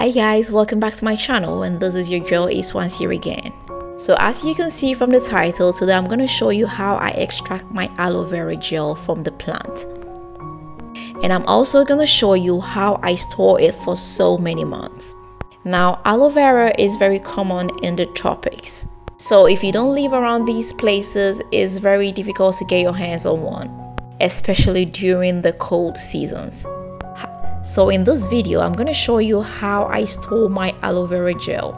Hi guys, welcome back to my channel, and this is your girl Yves here again. So as you can see from the title, today I'm going to show you how I extract my aloe vera gel from the plant. And I'm also going to show you how I store it for so many months. Now, aloe vera is very common in the tropics. So if you don't live around these places, it's very difficult to get your hands on one, especially during the cold seasons. So in this video, I'm going to show you how I store my aloe vera gel,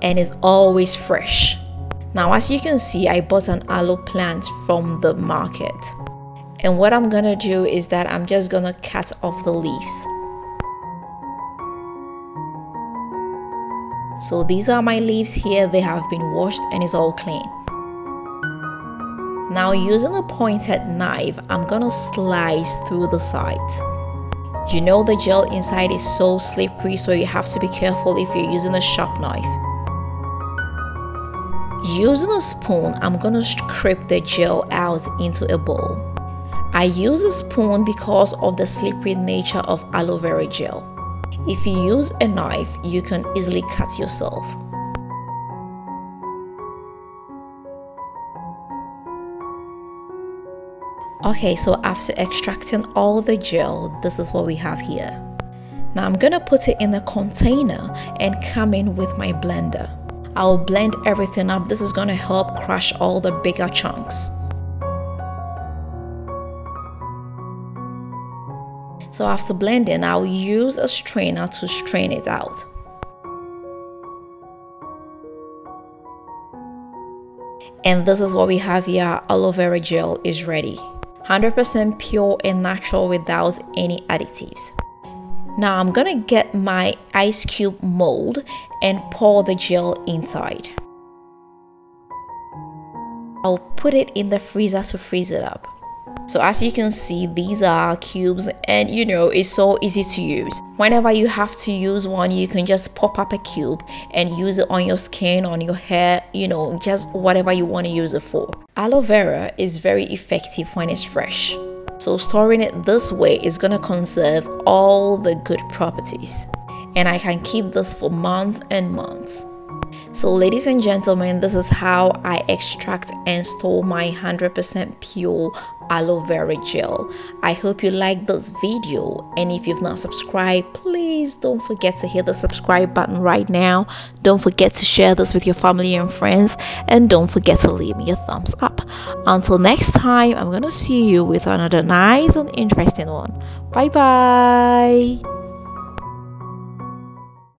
and it's always fresh. Now, as you can see, I bought an aloe plant from the market. And what I'm going to do is that I'm just going to cut off the leaves. So these are my leaves here. They have been washed and it's all clean. Now, using a pointed knife, I'm going to slice through the sides. You know the gel inside is so slippery, so you have to be careful if you're using a sharp knife. Using a spoon, I'm going to scrape the gel out into a bowl. I use a spoon because of the slippery nature of aloe vera gel. If you use a knife, you can easily cut yourself. Okay, so after extracting all the gel, this is what we have here. Now I'm gonna put it in a container and come in with my blender. I'll blend everything up. This is gonna help crush all the bigger chunks. So after blending, I'll use a strainer to strain it out. And this is what we have here. Aloe vera gel is ready. 100% pure and natural without any additives. Now I'm gonna get my ice cube mold and pour the gel inside. I'll put it in the freezer to freeze it up. So as you can see, these are cubes, and you know, it's so easy to use. Whenever you have to use one, you can just pop up a cube and use it on your skin, on your hair, you know, just whatever you want to use it for. Aloe vera is very effective when it's fresh. So storing it this way is going to conserve all the good properties. And I can keep this for months and months. So ladies and gentlemen, this is how I extract and store my 100% pure aloe vera gel. I hope you like this video, and if you've not subscribed, please don't forget to hit the subscribe button right now. Don't forget to share this with your family and friends, and don't forget to leave me a thumbs up. Until next time, I'm gonna see you with another nice and interesting one. Bye bye.